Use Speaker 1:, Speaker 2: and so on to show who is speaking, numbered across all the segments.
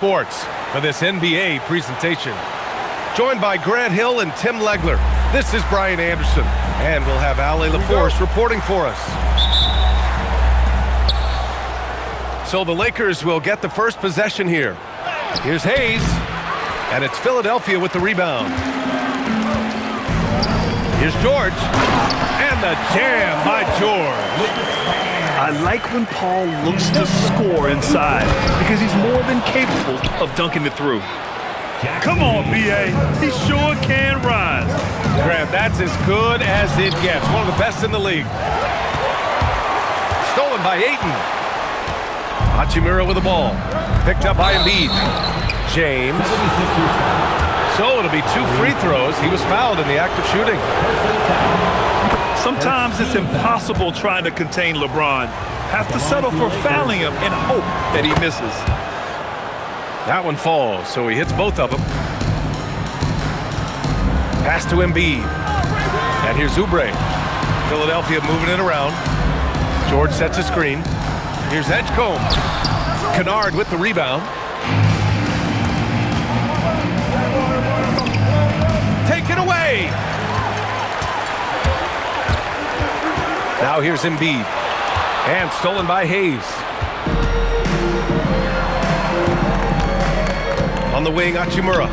Speaker 1: Sports for this NBA presentation. Joined by Grant Hill and Tim Legler, this is Brian Anderson, and we'll have Ale LaForce reporting for us. So the Lakers will get the first possession here. Here's Hayes, and it's Philadelphia with the rebound. Here's George, and the jam by George.
Speaker 2: I like when Paul looks to score inside because he's more than capable of dunking it through. Come on, B.A. He sure can rise.
Speaker 1: Grant, that's as good as it gets. One of the best in the league. Stolen by Ayton. Hachimura with the ball. Picked up by Embiid. James. So it'll be 2 free throws. He was fouled in the act of shooting.
Speaker 2: Sometimes it's impossible trying to contain LeBron. Have to settle for fouling him and hope that he misses.
Speaker 1: That one falls, so he hits both of them. Pass to Embiid. And here's Oubre. Philadelphia moving it around. George sets a screen. Here's Edgecombe. Kennard with the rebound. Take it away! Now here's Embiid. And stolen by Hayes. On the wing, Hachimura.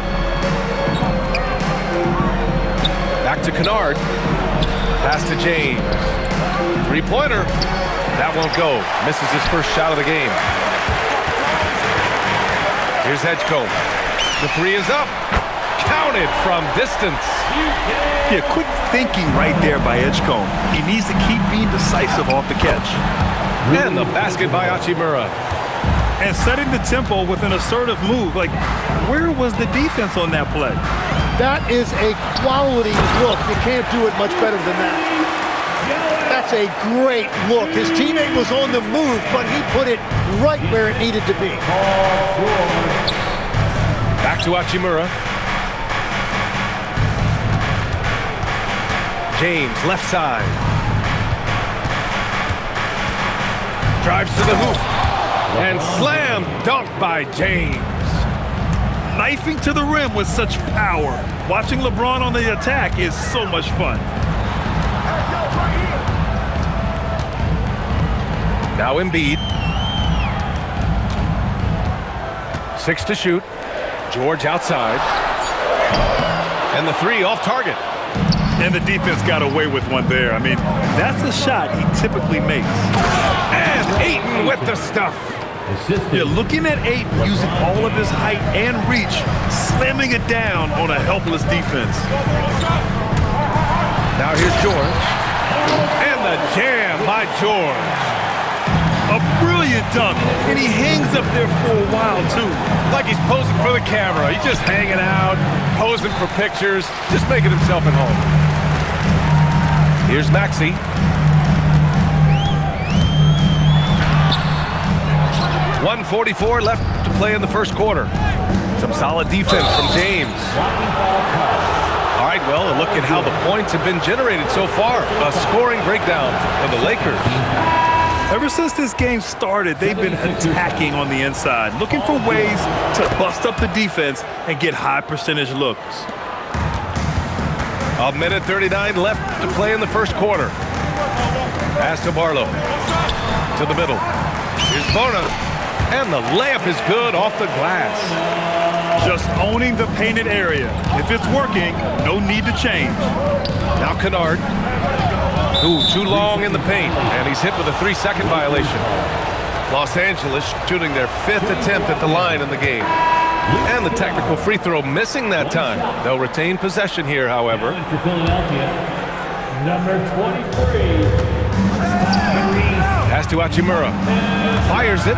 Speaker 1: Back to Kennard. Pass to James. Three-pointer. That won't go. Misses his first shot of the game. Here's Edgecombe. The three is up. Counted from distance.
Speaker 2: Yeah, quick thinking right there by Edgecombe. He needs to keep being decisive off the catch.
Speaker 1: And the basket by Hachimura.
Speaker 2: And setting the tempo with an assertive move. Like, where was the defense on that play?
Speaker 3: That is a quality look. You can't do it much better than that. That's a great look. His teammate was on the move, but he put it right where it needed to be.
Speaker 1: Back to Hachimura. James, left side. Drives to the hoop. And slam dunk by James.
Speaker 2: Knifing to the rim with such power. Watching LeBron on the attack is so much fun.
Speaker 1: Now Embiid. 6 to shoot. George outside. And the three off target.
Speaker 2: And the defense got away with one there. I mean, that's a shot he typically makes.
Speaker 1: And Ayton with the stuff.
Speaker 2: Yeah, looking at Ayton using all of his height and reach, slamming it down on a helpless defense.
Speaker 1: Now here's George. And the jam by George.
Speaker 2: A brilliant dunk, and he hangs up there for a while, too.
Speaker 1: Like he's posing for the camera. He's just hanging out, posing for pictures, just making himself at home. Here's Maxey. .144 left to play in the first quarter. Some solid defense from James. All right, well, a look at how the points have been generated so far. A scoring breakdown for the Lakers.
Speaker 2: Ever since this game started, they've been attacking on the inside, looking for ways to bust up the defense and get high percentage looks.
Speaker 1: 1:39 left to play in the first quarter. Pass to Barlow. To the middle. Here's Bona. And the layup is good off the glass.
Speaker 2: Just owning the painted area. If it's working, no need to change.
Speaker 1: Now Kennard. Ooh, too long in the paint. And he's hit with a 3-second violation. Los Angeles shooting their 5th attempt at the line in the game. And the technical free throw missing that time. They'll retain possession here, however.
Speaker 4: For Philadelphia, number 23.
Speaker 1: Pass to Hachimura. Fires it.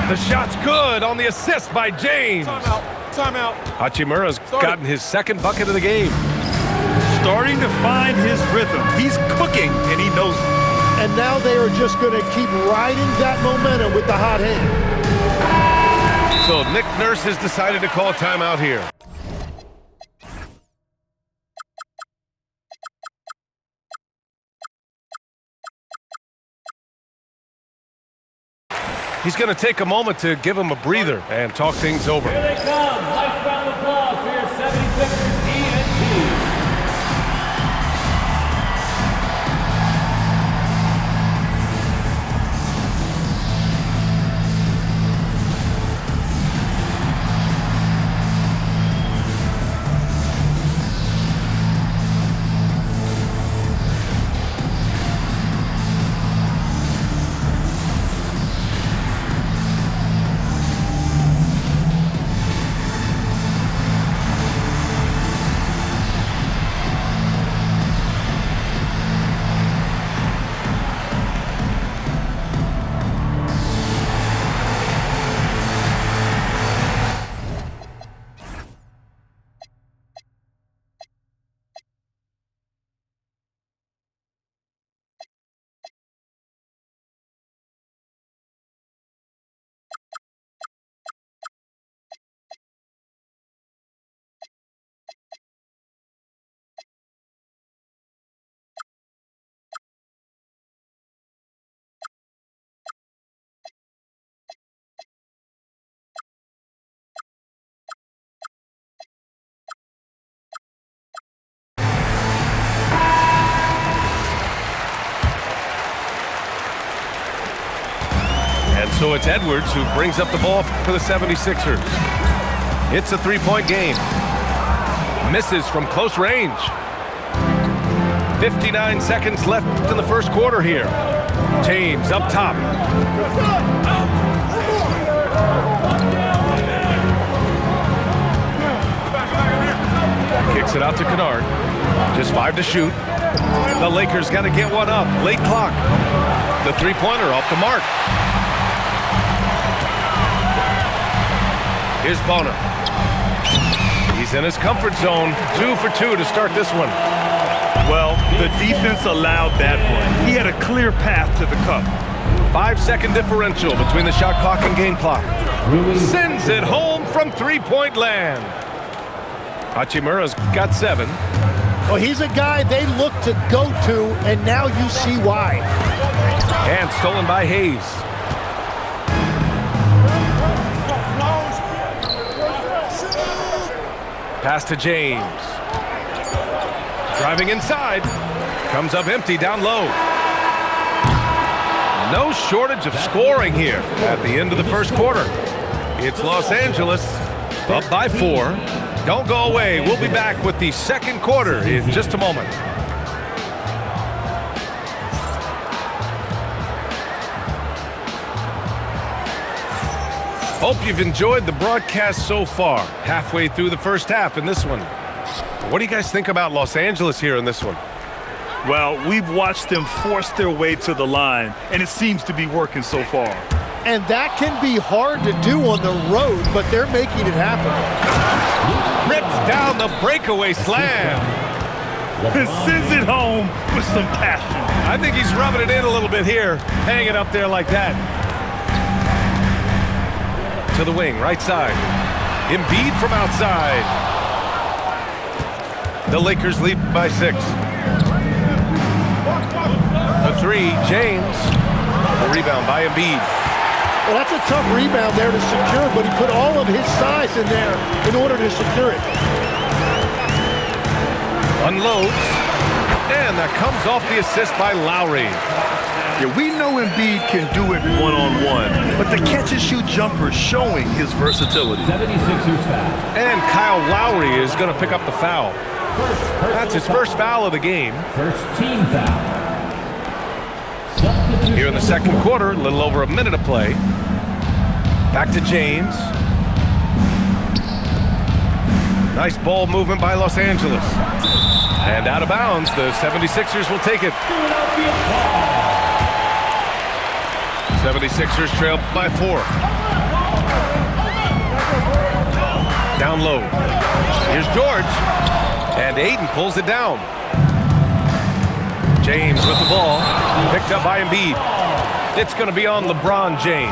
Speaker 1: The shot's good on the assist by James.
Speaker 5: Timeout.
Speaker 1: Hachimura's gotten his 2nd bucket of the game.
Speaker 2: Starting to find his rhythm. He's cooking, and he knows it.
Speaker 3: And now they are just going to keep riding that momentum with the hot hand.
Speaker 1: So Nick Nurse has decided to call a timeout here. He's going to take a moment to give him a breather and talk things over.
Speaker 4: Here they come. Nice round of applause for your 76ers ENT.
Speaker 1: So it's Edwards who brings up the ball for the 76ers. It's a three-point game. Misses from close range. 59 seconds left in the first quarter here. James up top. Kicks it out to Kennard. Just 5 to shoot. The Lakers got to get one up. Late clock. The three-pointer off the mark. Here's Bonner. He's in his comfort zone. 2 for 2 to start this one.
Speaker 2: Well, the defense allowed that one. He had a clear path to the cup.
Speaker 1: 5-second differential between the shot clock and game clock. Sends it home from three-point land. Hachimura's got 7.
Speaker 3: Well, he's a guy they look to go to, and now you see why.
Speaker 1: And stolen by Hayes. Pass to James. Driving inside. Comes up empty down low. No shortage of scoring here at the end of the first quarter. It's Los Angeles up by 4. Don't go away. We'll be back with the second quarter in just a moment. Hope you've enjoyed the broadcast so far. Halfway through the first half in this one. What do you guys think about Los Angeles here in this one?
Speaker 2: Well, we've watched them force their way to the line, and it seems to be working so far.
Speaker 3: And that can be hard to do on the road, but they're making it happen.
Speaker 1: Rips down the breakaway slam.
Speaker 2: And sends it home with some passion.
Speaker 1: I think he's rubbing it in a little bit here, hanging up there like that. To the wing, right side. Embiid from outside. The Lakers lead by 6. The 3, James. The rebound by Embiid.
Speaker 3: Well, that's a tough rebound there to secure, but he put all of his size in there in order to secure it.
Speaker 1: Unloads. And that comes off the assist by Lowry.
Speaker 2: Yeah, we know Embiid can do it one-on-one, but the catch-and-shoot jumper showing his versatility.
Speaker 4: 76ers foul.
Speaker 1: And Kyle Lowry is going to pick up the foul. That's his first foul of the game.
Speaker 4: First team foul.
Speaker 1: Here in the second quarter, a little over a minute of play. Back to James. Nice ball movement by Los Angeles. And out of bounds, the 76ers will take it. 76ers trail by 4. Down low. Here's George. And Ayton pulls it down. James with the ball. Picked up by Embiid. It's going to be on LeBron James.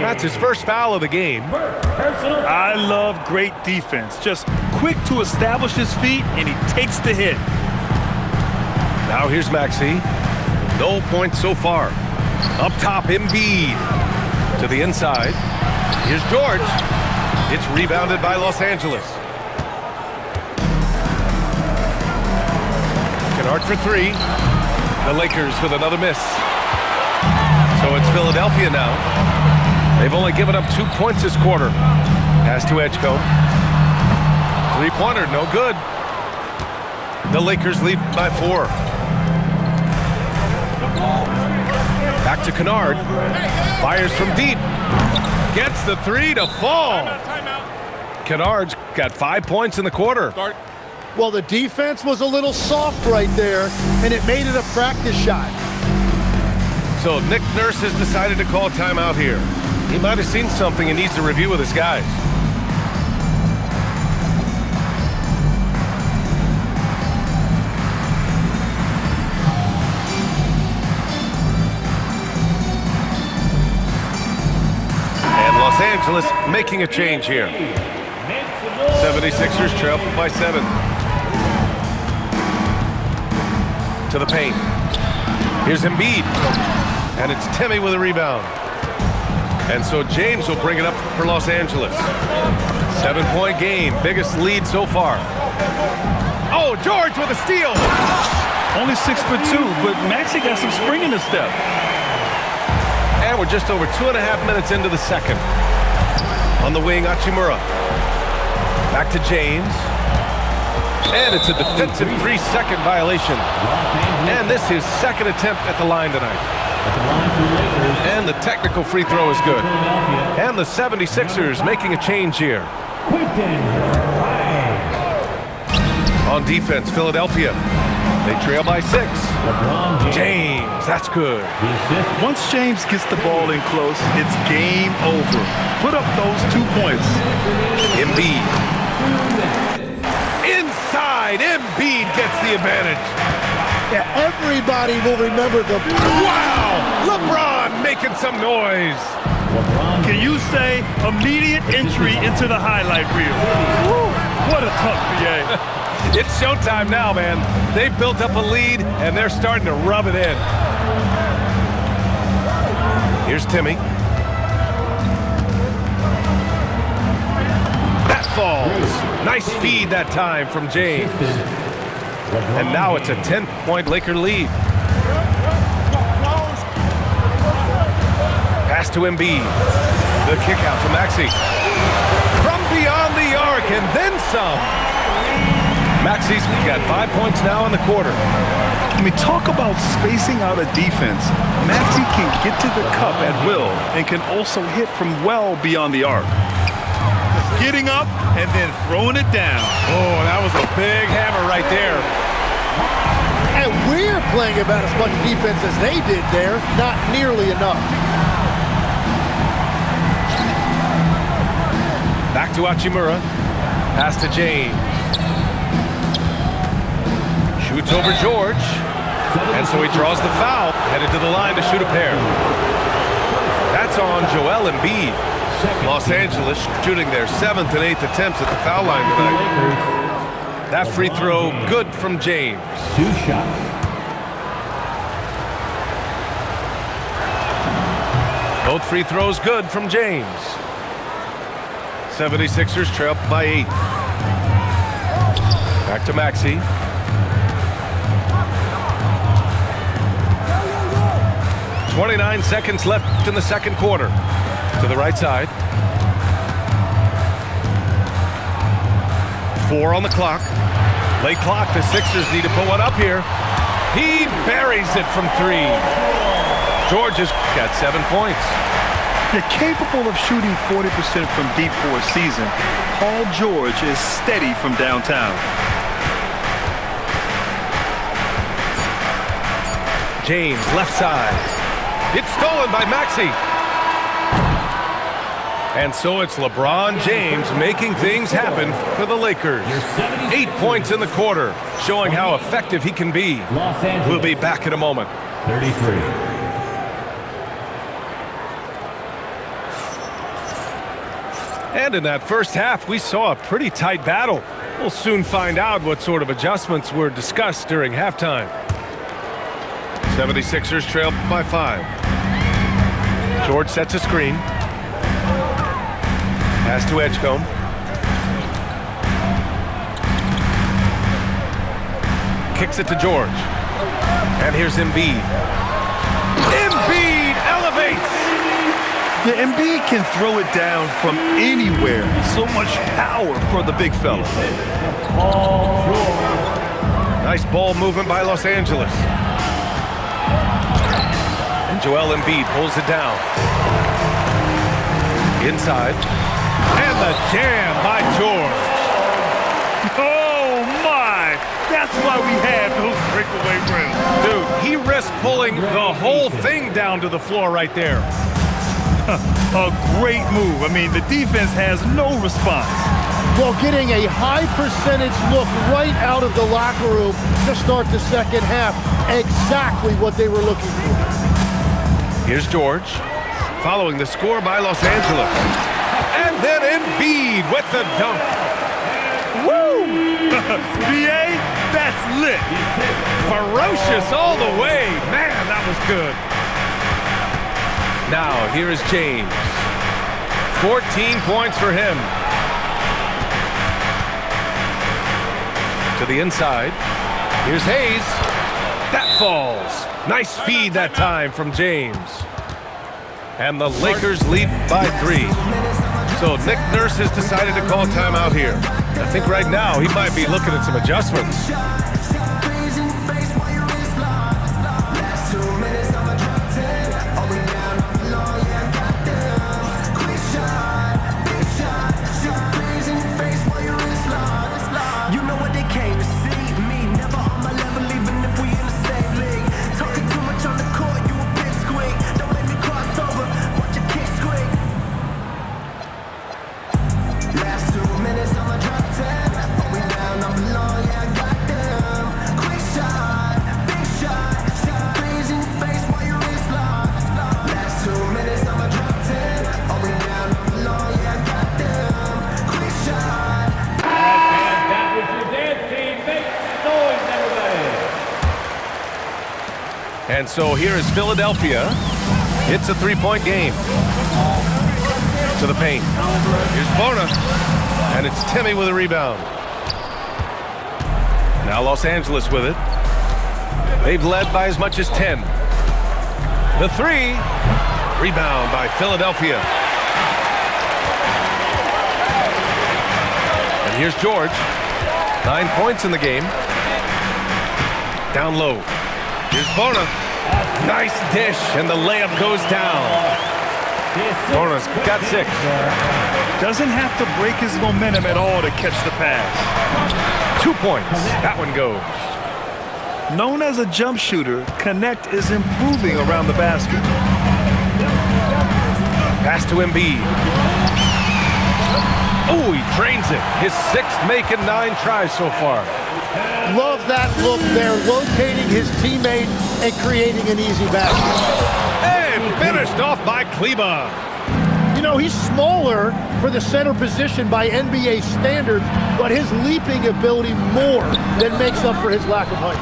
Speaker 1: That's his first foul of the game.
Speaker 2: I love great defense. Just quick to establish his feet, and he takes the hit.
Speaker 1: Now here's Maxey. No points so far. Up top, Embiid. To the inside. Here's George. It's rebounded by Los Angeles. Kennard for three. The Lakers with another miss. So it's Philadelphia now. They've only given up 2 points this quarter. Pass to Edgecombe. Three-pointer, no good. The Lakers lead by 4. Back to Kennard. Fires from deep. Gets the three to fall. Kennard's got 5 points in the quarter.
Speaker 3: Well, the defense was a little soft right there, and it made it a practice shot.
Speaker 1: So Nick Nurse has decided to call timeout here. He might have seen something and needs to review with his guys. Los Angeles making a change here. 76ers trail by 7. To the paint. Here's Embiid. And it's Timmy with a rebound. And so James will bring it up for Los Angeles. 7-point game. Biggest lead so far. Oh, George with a steal.
Speaker 2: Only 6'2", but Maxey got some spring in his step.
Speaker 1: And we're just over 2.5 minutes into the second. On the wing, Hachimura. Back to James. And it's a defensive 3-second violation. And this is second attempt at the line tonight. And the technical free throw is good. And the 76ers making a change here. On defense, Philadelphia. They trail by 6. James, that's good.
Speaker 2: Once James gets the ball in close, it's game over. Put up those 2 points.
Speaker 1: Embiid. Inside, Embiid gets the advantage.
Speaker 3: Yeah, everybody will remember the...
Speaker 1: Wow! LeBron making some noise.
Speaker 2: Can you say immediate entry into the highlight reel? Woo, what a tough PA.
Speaker 1: It's showtime now, man. They've built up a lead, and they're starting to rub it in. Here's Timmy. That falls. Nice feed that time from James. And now it's a 10-point Laker lead. Pass to Embiid. The kick out to Maxey. From beyond the arc, and then some. Maxey's got 5 points now in the quarter.
Speaker 2: I mean, talk about spacing out a defense. Maxey can get to the cup at will and can also hit from well beyond the arc. Getting up and then throwing it down.
Speaker 1: Oh, that was a big hammer right there.
Speaker 3: And we're playing about as much defense as they did there. Not nearly enough.
Speaker 1: Back to Hachimura. Pass to James. Shoots over George. And so he draws the foul. Headed to the line to shoot a pair. That's on Joel Embiid. Los Angeles shooting their 7th and 8th attempts at the foul line tonight. That free throw good from James.
Speaker 4: 2 shots.
Speaker 1: Both free throws good from James. 76ers trail by 8. Back to Maxey. .29 seconds left in the second quarter. To the right side. 4 on the clock. Late clock. The Sixers need to put one up here. He buries it from 3. George has got 7 points.
Speaker 2: They're capable of shooting 40% from deep for a season. Paul George is steady from downtown.
Speaker 1: James, left side. It's stolen by Maxey. And so it's LeBron James making things happen for the Lakers. 8 points in the quarter, showing how effective he can be. We'll be back in a moment.
Speaker 4: 33.
Speaker 1: And in that first half, we saw a pretty tight battle. We'll soon find out what sort of adjustments were discussed during halftime. 76ers trail by 5. George sets a screen. Pass to Edgecombe. Kicks it to George. And here's Embiid. Embiid elevates!
Speaker 2: The Embiid can throw it down from anywhere. So much power for the big fella.
Speaker 1: Nice ball movement by Los Angeles. And Joel Embiid pulls it down. Inside. And the jam by George.
Speaker 2: Oh, my! That's why we have those breakaway rims.
Speaker 1: Dude, he risked pulling the whole thing down to the floor right there.
Speaker 2: A great move. I mean, the defense has no response.
Speaker 3: Well, getting a high percentage look right out of the locker room to start the second half. Exactly what they were looking for.
Speaker 1: Here's George, following the score by Los Angeles. And then Embiid with the dunk.
Speaker 2: Woo! BA, that's lit.
Speaker 1: Ferocious all the way. Man, that was good. Now, here is James. 14 points for him. To the inside. Here's Hayes. That falls. Nice feed that time from James. And the Lakers lead by 3. So Nick Nurse has decided to call timeout here. I think right now he might be looking at some adjustments. And so here is Philadelphia. It's a three-point game. To the paint. Here's Bona. And it's Timmy with a rebound. Now Los Angeles with it. They've led by as much as 10. The three. Rebound by Philadelphia. And here's George. 9 points in the game. Down low. Here's Bona. Nice dish, and the layup goes down. Bona's got 6.
Speaker 2: Doesn't have to break his momentum at all to catch the pass.
Speaker 1: 2 points. That one goes.
Speaker 2: Known as a jump shooter, Connect is improving around the basket.
Speaker 1: Pass to Embiid. Oh, he drains it. His 6th make in 9 tries so far.
Speaker 3: Love that look there, locating his teammate and creating an easy basket.
Speaker 1: And finished off by Kleba.
Speaker 3: You know, he's smaller for the center position by NBA standards, but his leaping ability more than makes up for his lack of height.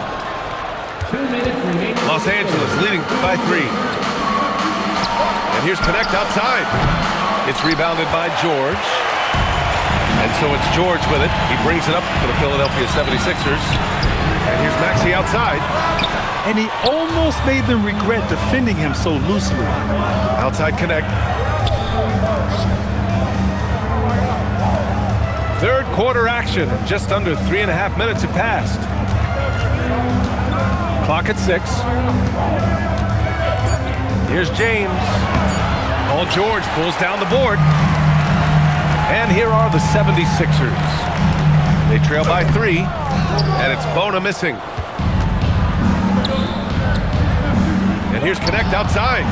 Speaker 4: 2 minutes remaining.
Speaker 1: Los Angeles leading by 3. And here's Connect outside. It's rebounded by George. And so it's George with it. He brings it up for the Philadelphia 76ers. And here's Maxey outside.
Speaker 2: And he almost made them regret defending him so loosely.
Speaker 1: Outside Connect. Third quarter action. Just under 3.5 minutes have passed. Clock at 6. Here's James. Paul George pulls down the board. And here are the 76ers. They trail by 3, and it's Bona missing. And here's Connect outside.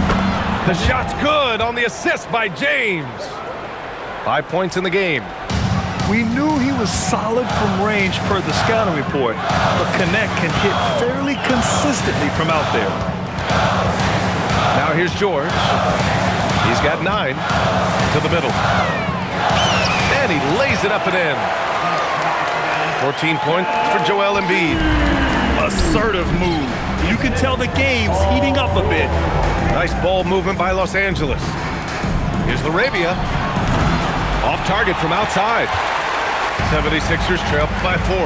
Speaker 1: The shot's good on the assist by James. 5 points in the game.
Speaker 2: We knew he was solid from range per the scouting report, but Connect can hit fairly consistently from out there.
Speaker 1: Now here's George. He's got 9 to the middle. And he lays it up and in. 14 points for Joel Embiid.
Speaker 2: Assertive move. You can tell the game's heating up a bit.
Speaker 1: Nice ball movement by Los Angeles. Here's Laravia. Off target from outside. 76ers trail by 4.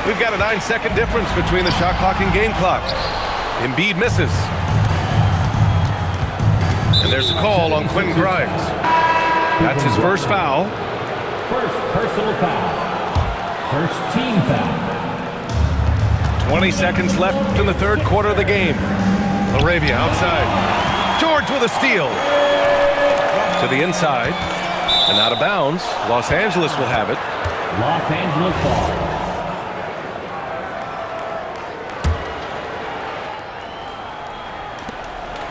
Speaker 1: We've got a 9-second difference between the shot clock and game clock. Embiid misses. And there's a call on Quentin Grimes. That's his first foul.
Speaker 4: First personal foul. First team foul.
Speaker 1: 20 seconds left in the third quarter of the game. Laravia outside. George with a steal. To the inside. And out of bounds. Los Angeles will have it.
Speaker 4: Los Angeles ball.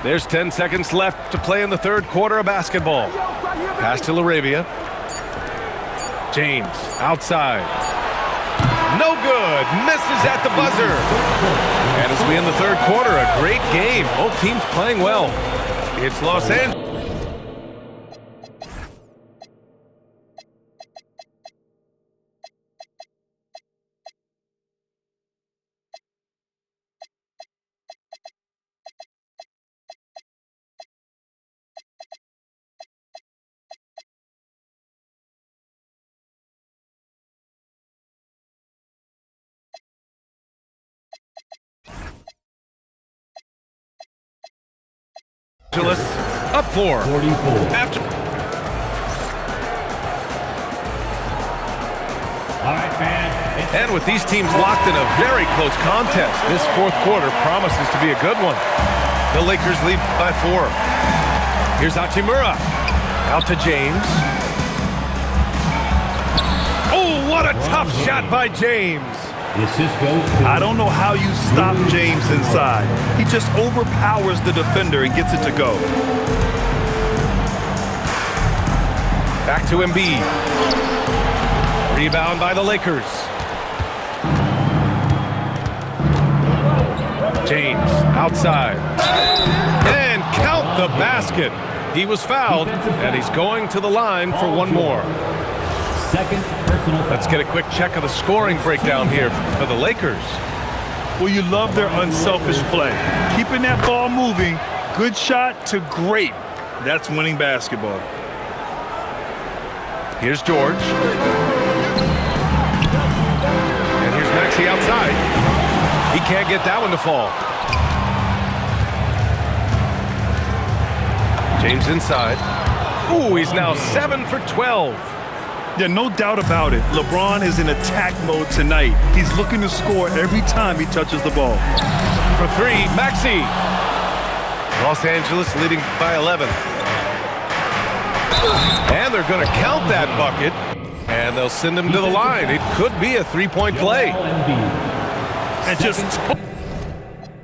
Speaker 1: There's 10 seconds left to play in the third quarter of basketball. Pass to Laravia. James outside. No good. Misses at the buzzer. And as we end the third quarter, a great game. Both teams playing well. It's Los Angeles. Up 4.
Speaker 4: 44.
Speaker 1: After.
Speaker 4: All right, fans.
Speaker 1: And with these teams locked in a very close contest, this fourth quarter promises to be a good one. The Lakers lead by 4. Here's Hachimura. Out to James. Oh, what a tough shot by James.
Speaker 4: The assist goes to
Speaker 2: I don't know how you stop James inside. He just overpowers the defender and gets it to go.
Speaker 1: Back to Embiid. Rebound by the Lakers. James outside. And count the basket. He was fouled, and he's going to the line for one more.
Speaker 4: second personal foul.
Speaker 1: Let's get a quick check of the scoring breakdown here for the Lakers.
Speaker 2: Well, you love their unselfish play. Keeping that ball moving, good shot to great. That's winning basketball.
Speaker 1: Here's George. And here's Maxey outside. He can't get that one to fall. James inside. Ooh, he's now 7 for 12.
Speaker 2: Yeah, no doubt about it. LeBron is in attack mode tonight. He's looking to score every time he touches the ball.
Speaker 1: For 3, Maxey. Los Angeles leading by 11. And they're going to count that bucket, and they'll send him to the line. It could be a three-point play.
Speaker 2: And just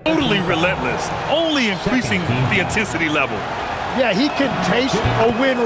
Speaker 2: totally relentless, only increasing the intensity level.
Speaker 3: Yeah, he can taste a win.